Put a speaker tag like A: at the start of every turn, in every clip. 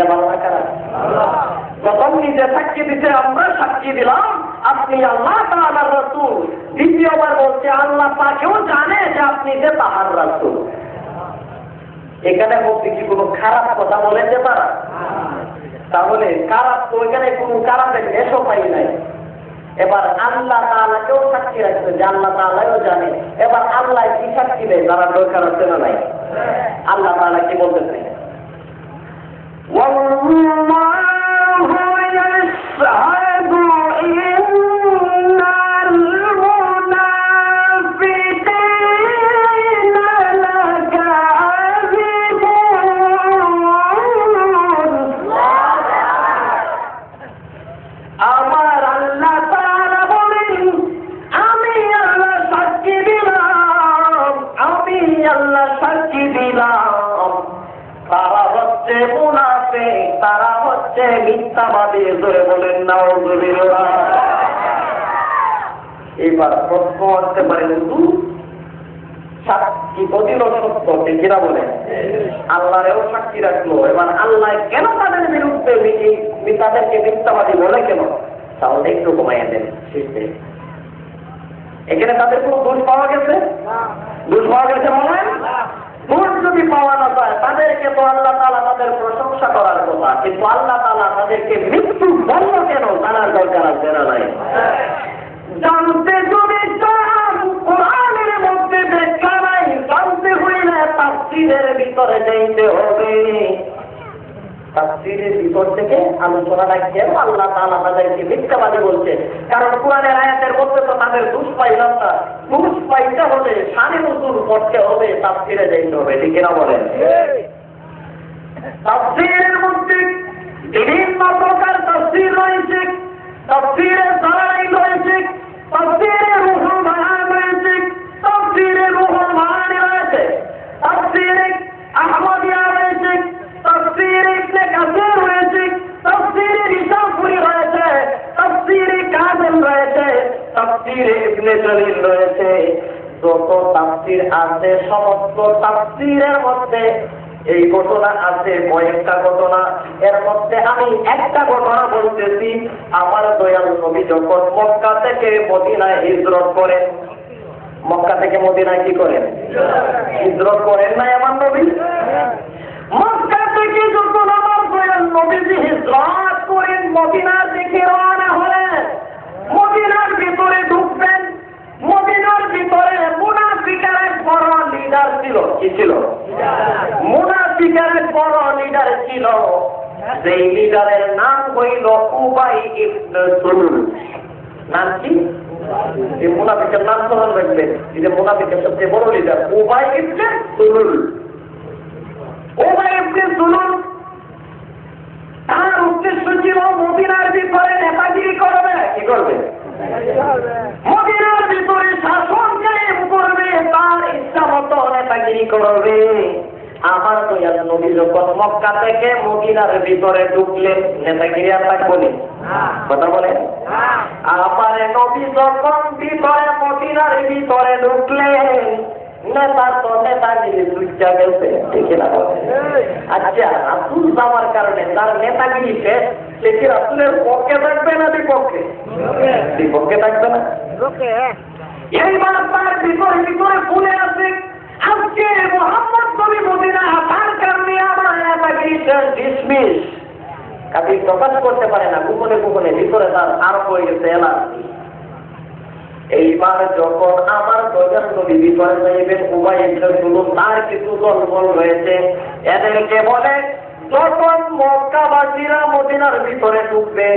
A: দিতে পারো না কারা? প্রথম নিজে সাক্ষী দিতে আমরা সাক্ষী দিলাম আপনি আল্লাহ তাআলার রাসূল। দ্বিতীয়বার বলছে আল্লাহ পাকেও জানে যে আপনি যে তাহার রাসূল। এখানে বলতে কি কোনো খারাপ কথা বলে যে তারা? তাহলে খারাপ তো এখানে কোনো খারাপের এসো পাই নাই। এবার আল্লাহ তাআলাকেও সাক্ষী রাখছে যে আল্লাহ তাআলাও জানে। এবার আল্লাহ কি সাক্ষী দেয় তারা দরকার আছে না নাই? আল্লাহ তাআলা কি বলতেছে? তারা হচ্ছে মিথ্যাবাদী। ধরে বলেন নাউযুবিল্লাহ। এবার প্রশ্ন আসতে পারে সাক্ষী তো দিল সত্য, ঠিকিরা বলেন আল্লাহরেও সাক্ষী রাখলো। এবার আল্লাহ কেন তাদের বিরুদ্ধে তাদেরকে মিথ্যাবাদী বলে কেন? তাহলে একটু কমাইয়া দেন। এখানে তাদের কোনো দোষ পাওয়া গেছে? দোষ পাওয়া গেছে মনে হয়? দোষ যদি পাওয়া না যায় তাদেরকে তো আল্লাহ তাআলা তাদের প্রশংসা করার কথা, কিন্তু আল্লাহ তাআলা তাদেরকে মৃত্যু বলল কেন জানার দরকার আছে না নাই? জানতে যদি চান কোরআনের মধ্যে ব্যাখ্যা নাই, জানতে হইলে তাফসীরের ভিতরে যাইতে হবে। তাফসীরের ভিতর থেকে আলোচনাটা কেন আল্লাহ তাআলা তাদেরকে মিথ্যাবাদী বলছে? কারণ কোরআনের আয়াতের মধ্যে তো তাদের দোষ পাইলাম না। দোষ পাইতে হলে শানে নজুল করতে হবে, তাফসীরে যাইতে হবে। ঠিক না বলেন? তাফসীরের মধ্যে বিভিন্ন প্রকার তাফসীর রয়েছে। তাফসীরে জালালাইন রয়েছে, তাফসীরে রুহুল বায়ান রয়েছে, তাফসীরে রুহুল মাআনি রয়েছে, তাফসীরে আহমদিয়া রয়েছে, তাফসীরে ইবনে কাসির রয়েছে, তাফসীরে নিশাপুরি রয়েছে, তাফসীরে কাযিম রয়েছে, তাফসীরে ইবনে জারীর রয়েছে। যত তাফসীর আছে সমস্ত তাফসীরের মধ্যে এই ঘটনা আছে কয়েকটা ঘটনা। এর মধ্যে আমি একটা ঘটনা বলতেছি। আমার দয়াল নবী যখন মক্কা থেকে মদিনায় হিজরত করেন, মক্কা থেকে মদিনায় কি করেন? হিজরত করেন নাই আমার নবী? মক্কা থেকে যখন আমার দয়াল নবীজি হিজরত করেন মদিনার দিকে রওনা হলেন, মদিনার ভিতরে ঢুকবেন। মদিনার ভিতরে মুনাফিকের এক বড় লিডার ছিল। কি ছিল? মুনাফিকের এক বড় লিডার ছিল। সেই লিডারের নাম হইল উবাই ইবনে সুলুল। নাম কি? এই মুনাফিকের নাম স্মরণ রাখবেন। এই যে মুনাফিকের সবচেয়ে বড় লিডার উবাই ইবনে সুলুল। উবাই ইবনে সুলুল তার উদ্দেশ্য ছিল মদিনার ভিতরে নেতাগিরি করবে। কি করবে? মদিনার ভিতরে শাসন কায়েম করবে, তার ইচ্ছা মতো নেতাগিরি করবে। আমার দয়াল নবী যখন মক্কা থেকে মদিনার ভিতরে ঢুকলেন, নেতাগিরি আর থাকবো না? কথা বলেন। আমার নবী যখন ভিতরে মদিনার ভিতরে ঢুকলেন, নেতা তো নেতাগিরি দুইটা গেছে। দেখে না? আচ্ছা, রাসূল যাওয়ার কারণে তার নেতাগিরি শেষ। সে কি রাসূলের পক্ষে থাকবে না বিপক্ষে? বিপক্ষে থাকবে না। এইবার তার ভিতরে ভিতরে ফুলে আছে আজকে মুহাম্মদ নবী মদিনা আসার কারণে আমার নেতাগিরি শেষ, ডিসমিস। কাজে প্রকাশ করতে পারে না, গোপনে গোপনে ভিতরে তার আরম্ভ হয়ে গেছে এলান। এইবার যখন আমার দয়াল নবী ভিতরে যাইবেন, উবাই ইবনে সুলুল তার কিছু দলবল রয়েছে, এদেরকে বলে যখন মক্কাবাসীরা মদিনার ভিতরে ঢুকবে,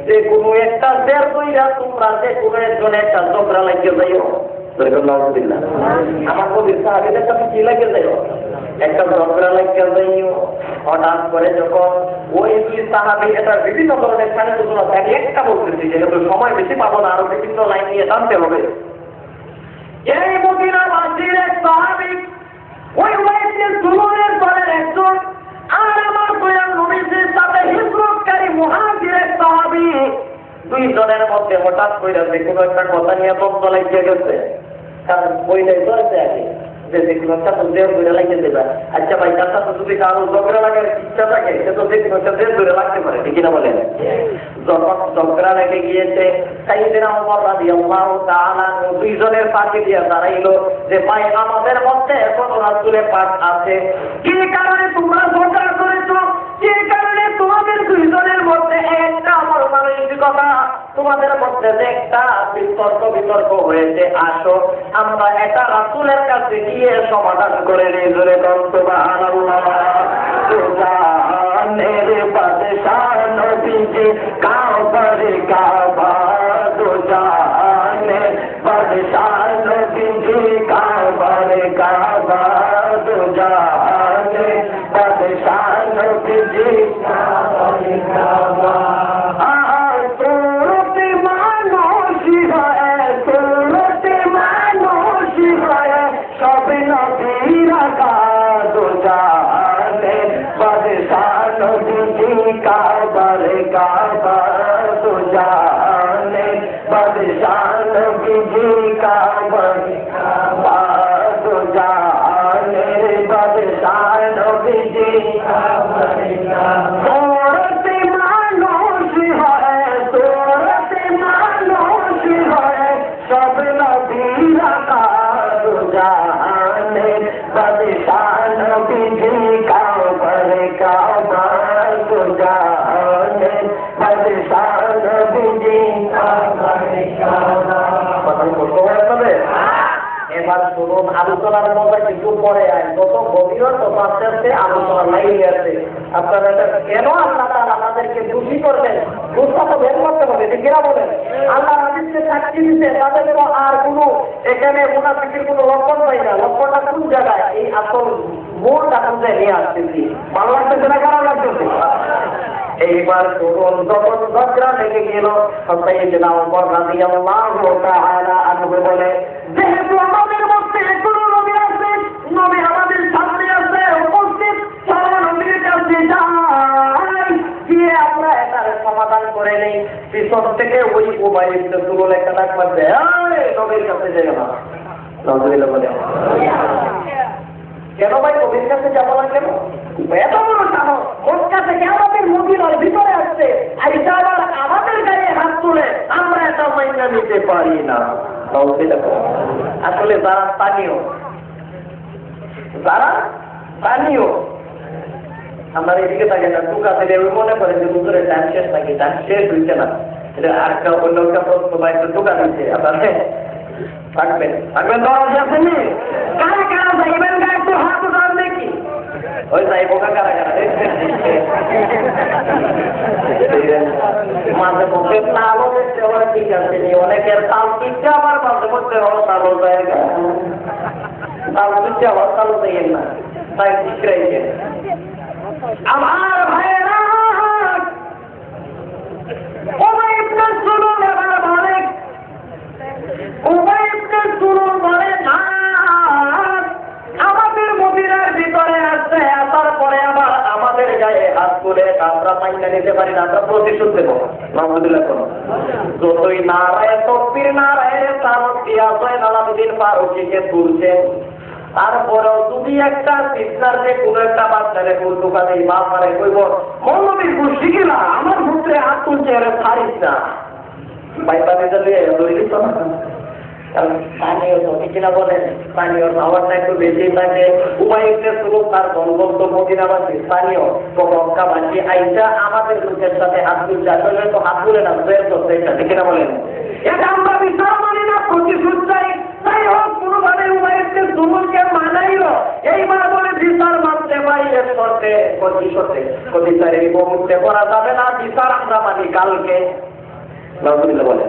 A: যে কোনো একটা দেড় দুইরা তোমরা যে কোনো একজন একটা ঝগড়া লাগিয়ে যাইও। আমার নবীর সাহাবীদের সাথে কি লাগিয়ে যাইও? একটা ঝগড়া লাগিয়ে যাইও। হঠাৎ করে যখন ওই দুই সাহাবী, এটা বিভিন্ন ধরনের স্থানে ঘটনা থাকে, একটা বলতেছি যেহেতু সময় বেশি পাবো না, আরো বিভিন্ন লাইন নিয়ে টানতে হবে। এই মদিনাবাসীর এক সাহাবী ওই ওয়াইসে সুলুলের দলের একজন, আর আমার দয়াল নবীর সাথে হিজরতকারী মুহাজির এক সাহাবী, দুইজনের মধ্যে হঠাৎ করে যে কোনো একটা কথা নিয়ে দ্বন্দ্ব লাগিয়ে গেছে। কারণ ওইটাই ধরেছে আগে যে কোনো একটা দেহ ধরে লাগিয়ে দেবে। আচ্ছা ভাই, তার সাথে যদি কারো ঝগড়া লাগার ইচ্ছা থাকে সে তো যে কোনো একটা দেহ ধরে লাগতে পারে, ঠিক না বলেন? যখন ঝগড়া লেগে গিয়েছে সাইয়েদনা ওমর রাদিয়াল্লাহু তাআলা দুইজনের পাশে দিয়ে দাঁড়াইলো যে ভাই আমাদের মধ্যে এখন রাসূলের পাক আছে, কি কারণে তোমরা ঝগড়া করেছো, কি কারণে তোমাদের দুইজনের মধ্যে একটা আমার মানসিকতা, তোমাদের মধ্যে যে একটা বিতর্ক হয়েছে, আসো আমরা এটা রাসূলের কাছে গিয়ে সমাধান করে নিই। জোরে বলুন সুবহানাল্লাহ। সুবহানের বাদশাহ নবীজি কাবার কাবা, দুজানের বাদশাহ নবীজি কাবার কাবা, দুজানের বাদশাহ নবীজি কাবার কাবা। काबर काबा तुझाने बदशान बिजी काबर काबा तुझाने बदशान बिजी काबर काबा। सूरत मानुष है, सूरत मानुष है, सब नबीरा का तुझाने बदशान बिजी काबर काबा तुझाने बदशान बिजी काबर काबा। কথা কষ্ট হয়ে যাবে। এবার শুনুন, আলোচনার মধ্যে কিছু পরে আয়, কত গভীর তত আস্তে আস্তে আলোচনা লাগিয়ে আছে। আপনারা কেন আল্লাহ তাআলা আমাদেরকে দোষী করলেন, দোষটা তো বের করতে হবে, ঠিক না বলেন? আল্লাহ আমাদেরকে সাক্ষী দিতে তাদের আর কোনো এখানে মুনাফিকের কোনো লক্ষণ পাই না। লক্ষণটা কোন জায়গায়? এই আসল মূলটা খুঁজে নিয়ে আসতেছি। ভালো লাগতেছে না খারাপ লাগতেছে? এইবার শুনুন, যখন ঝগড়া লেগে গেল সাইয়েদনা ওমর রাদিয়াল্লাহু তাআলা আনহু বলে, যেহেতু আমাদের মধ্যে কোনো নবী আছে, নবী আমাদের সামনে আছে উপস্থিত, চলো নবীর কাছে যাই, গিয়ে আমরা এটার সমাধান করে নেই। পিছন থেকে ওই উবাই ইবনে সুলুল একটা ডাক মারবে, এই নবীর কাছে যাবে না। নাউযুবিল্লাহ বলে, কেন ভাই নবীর কাছে যাবো না কেন? এত বড় সাহস, মক্কা থেকে আমাদের মদিনার ভিতরে আসছে, আইসা আবার আমাদের গায়ে হাত তুলে, আমরা এটা মাইনা নিতে পারি না। আসলে যারা স্থানীয়, আমার এদিকে থাকে না, টুকা থেকে মনে করে যে হুজুরের টাইম শেষ নাকি, টাইম শেষ হইছে না, এটা আরেকটা অন্য একটা প্রশ্ন বা একটা টুকা দিচ্ছে। আপনার থাকবেন দরজা আসেনি, কারা কারা যাইবেন গা একটু হাত উঠান দেখি। ওই যাইব কারা কারা মাঝে মধ্যে তালও দেখতে আমার ঠিক আছে, অনেকের তাল কিনতে আমার মাঝে মধ্যে তালও জায়গা, তাল কিনতে আবার তালও যাইয়েন না, তাই ঠিক রয়েছে। আমার ভাইয়েরা উবাই ইবনে সুলুল এবার বলে, উবাই ইবনে সুলুল বলে না, আমাদের মদিনার ভিতরে আসছে, আসার পরে আবার আমাদের গায়ে হাত তুলে আমরা মাইনা নিতে পারি না, আমরা প্রতিশোধ দেবো। আলহামদুলিল্লাহ, কোন যতই নারায় তকবীর নারায় সালাত দিয়া জয়নালাবদ্দিন ফারুকীকে তুলছে, তারপরেও যদি একটা সিস্টারকে কোন একটা বাচ্চারে কোন দোকানে বাপ মারে কইব, মৌলবী বুঝছি কিনা আমার পুত্রে হাত তুলছে, এর ছাড়িস না, পাইপা দিতে ধরে দিত না। কারণ স্থানীয় তো ঠিক না বলেন, স্থানীয় খাবারটা একটু বেশি থাকে। উবাই ইবনে সুলুল তার দলবদ্ধ মদিনাবাসী স্থানীয় তো মক্কাবাসী আইসা আমাদের লোকের সাথে হাত তুলছে, আসলে তো হাত তুলে না, বের করতে, এটা ঠিক না বলেন? এটা আমরা বিচার মানি না, প্রতিশোধ চাই। তাই হোক, কোনোভাবে উবাই ইবনে সুলুলকে মানাইল, এইবার বলে বিচার মানতে পারি, এর শর্তে বিচার এই মুহূর্তে করা যাবে না, বিচার আমরা মানি কালকে। বলে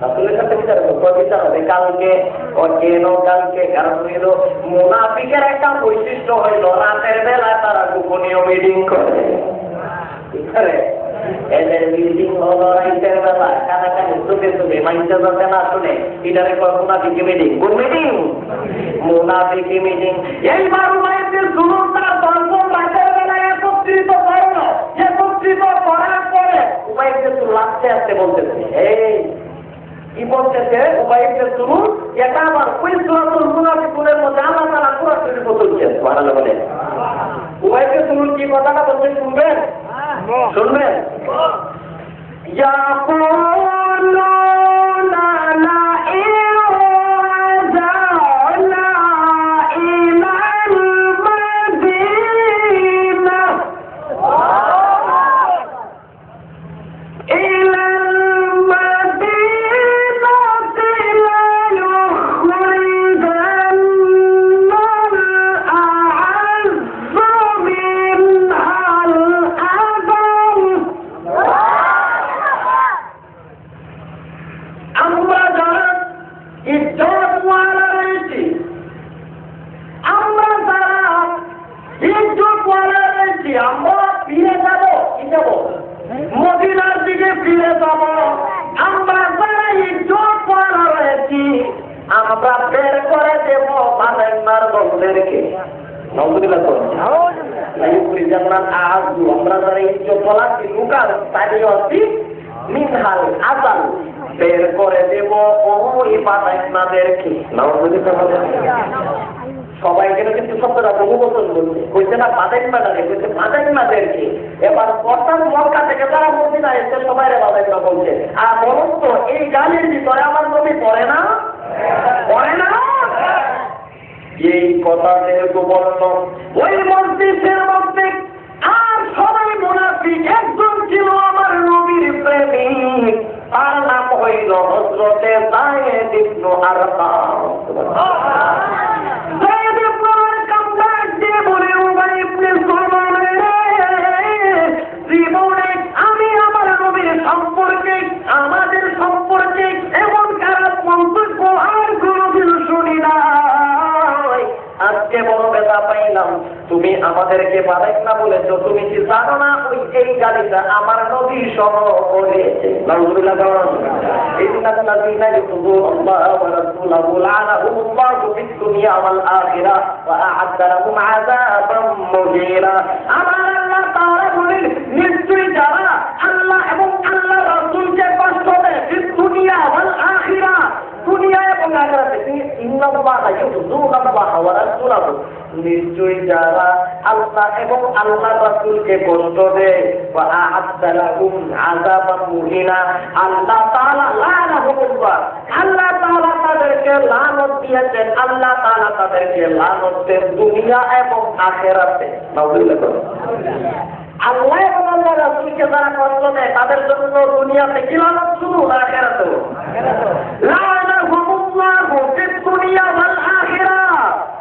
A: আসলে বিচার হবে কালকে, কেন কালকে? কারণ হইল মুনাফিকের একটা বৈশিষ্ট্য হইল রাতের বেলা তারা গোপনীয় মিটিং করে। এদের মিটিং হলো রাতের বেলা, কানাকানি চোখে চোখে মাইন্ডে যাতে না শুনে, এটারে মুনাফিকি মিটিং। কোন মিটিং? মুনাফিকি মিটিং। এইবার উবাইদের সুলুল তার দলবল রাতের বেলায় একত্রিত করলো, একত্রিত করার পরে উবাইদের সুলুল আস্তে আস্তে বলতেছে, এই কি বলতেছে? উবাই ইবনে সুলুল এটা আবার ওই সূরাতুল মুনাফিকুনের মধ্যে আল্লাহ তাআলা কোরআন শরীফ বলছেন সুবহানাল্লাহ বলে উবাইকে শুনুন কি কথাটা বলছেন শুনবেন শুনবেন ইয়াকুলুনা লা মদিনার দিকে ফিরে যাব আমরা যারা ইজ্জত করা রয়েছি আমরা বের করে দেব মাদাইমার দলদেরকে আমরা যারা ইজ্জত বলাচ্ছি লুকার স্থানীয় মিনহাল আজাল বের করে দেব ওই মাদাইমাদেরকে সবাই গেলে কিন্তু শব্দটা বহু বছর বলছে কইছে না বাদাইমাদারে কইছে বাদাইমাদেরকে এবার বর্তমান মক্কা থেকে যারা মদিনা এসে সবাই রে বাদাইমা বলছে আর বলুন তো এই গানের ভিতরে আমার নবী পড়ে না এই কথাদের বলল ওই মসজিদের মধ্যে আর সবাই মুনাফিক একজন ছিল আমার নবীর প্রেমিক তার নাম হইল হযরতে যায়েদ ইবনে আরকাম আমি আমার নবীর সম্পর্কে আমাদের সম্পর্কে এমন খারাপ মন্তব্য আর কোনদিন শুনি নাই আজকে বড় ব্যথা পাইলাম তুমি আমাদেরকে বাদাই না বলেছো তুমি কি জানো না ওই এই গালিটা আমার নবী সহ বলেছে নাউযুবিল্লাহ ইন্নাল্লাযীনা ইউযুনা ওয়া রাসূলাহু লা'নাহুমুল্লাহু ফিদ দুনিয়া ওয়াল আখিরাহ ওয়া আ'আদ্দা লাহুম আযাবাম মুহীনা আমার আল্লাহ তাআলা বলেন নিশ্চয়ই যারা আল্লাহ এবং আল্লাহ রাসূলকে কষ্ট দেয় ফিদ দুনিয়া ওয়াল আখিরাহ দুনিয়া এবং আখিরাতে ইন্নাল্লাহা ইউযুনা ওয়া রাসূলাহু নিশ্চয়ই যারা আল্লাহ এবং আল্লাহ রাসূলকে কষ্ট দেয় ওয়া আ'আদ্দা লাহুম আযাবাম মুহীনা আল্লাহ তাআলা লা'নাহুল্লাহ আল্লাহ তাআলা তাদেরকে লানত দিয়েছেন আল্লাহ তাআলা তাদেরকে লানত দেন দুনিয়া এবং আখিরাতে নাউযুবিল্লাহ আল্লাহ এবং আল্লাহ রাসূলকে যারা কষ্ট দেয় তাদের জন্য দুনিয়াতে কি লানত শুরু না আখিরাতেও লা'নাহুল্লাহু ফিদ দুনিয়া ওয়াল আখিরাহ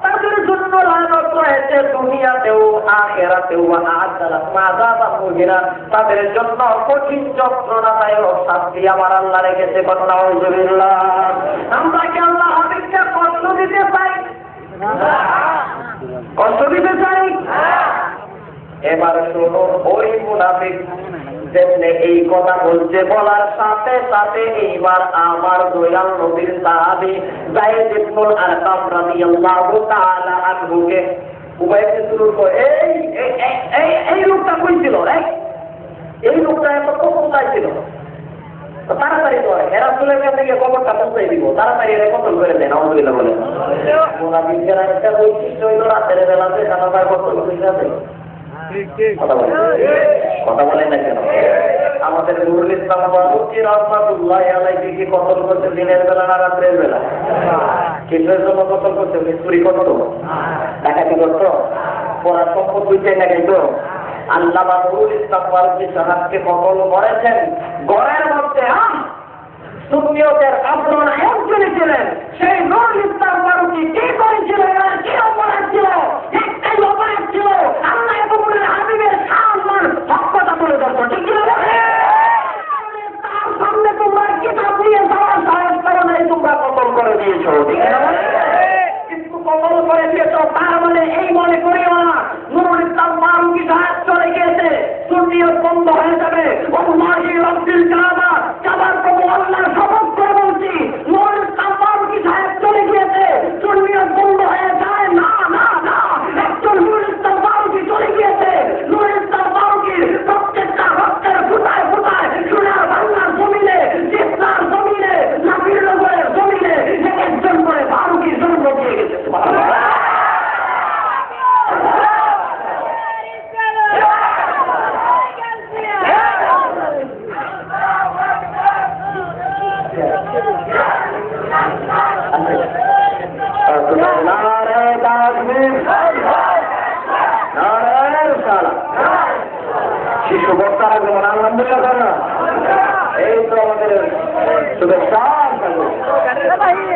A: তাদের জন্য লানত রয়েছে দুনিয়াতেও আখিরাতেও আ'আদ্দা লাহুম আযাবাম মুহীনা তাদের জন্য কঠিন যন্ত্রণাদায়ক শাস্তি আমার আল্লাহ রেখেছে নাউযুবিল্লাহ আমরা কি আল্লাহ হাবিবকে কষ্ট দিতে চাই এবার শুনো ওই মুনাফিক যেমনি এই কথা বলছে বলার সাথে সাথে এইবার আমার দয়াল নবীর সাহাবী যায়েদ ইবনে আরকাম রাদিয়াল্লাহু তাআলা আনহুকে উবাইকে শুরু করে এই লোকটা কই ছিল রে এই লোকটা এত কোথায় ছিল তাড়াতাড়ি করে এরা চলে গেছে গিয়ে খবরটা পৌঁছাই দিব তাড়াতাড়ি এরা কতল করে দেন আলহামদুলিল্লাহ বলে মুনাফিকেরা একটা বৈশিষ্ট্য হইল রাতের বেলাতে জানাবার কতল করে আছে কথা বলেন না কেন আমাদের নুরুল ইসলাম বাবুজি রহমাতুল্লাহ আলাইহি কি কতল করতে দিনের বেলা না রাতের বেলা কিসের জন্য কতল করতে চুরি করতো ডাকাতি করতো পড়ার সম্পদ বুঝতে না কিন্তু আল্লামা নুরুল ইসলাম বাবুজি সাহেবকে কতল করেছেন ঘরের মধ্যে সুন্নিয়তের আন্দোলন একজনই ছিলেন সেই নুরুল ইসলাম বাবুজি কি করেছিলেন আর কি অপরাধ ছিল একটাই অপরাধ ছিল আল্লাহ এবং হাবিবের সম্মান হকটা তুলে ধরতো ঠিক ছিল তার সামনে তোমরা কিতাব নিয়ে যাওয়ার সাহস করো নাই তোমরা কতল করে দিয়েছো ঠিক আছে কিন্তু কতল করে দিয়েছো তার মানে এই মনে করিও না নুরুল ইসলাম বাবুজি সাহেব চলে গিয়েছে সুন্নিয়ত বন্ধ হয়ে যাবে ওয়াল্লাহি রাব্বিল কাবা কাবার প্রভু আল্লাহর শপথ করে বলছি নুরুল ইসলাম বাবুজি সাহেব চলে গিয়েছে সুন্নিয়ত বন্ধ হয়ে যায় না না না একজন নুরুল ইসলাম বাবুজি চলে গিয়েছে নুরুল ইসলাম বাবুজির প্রত্যেকটা রক্তের ফুটায় ফুটায় সোনার বাংলার জমিনে জিসনার জমিনে নাবির নগরের জমিনে একজন করে শিশু বক্তারা যেমন আলহামদুলিল্লাহ করে না, এই তো আমাদের শুভেচ্ছা থাকবে।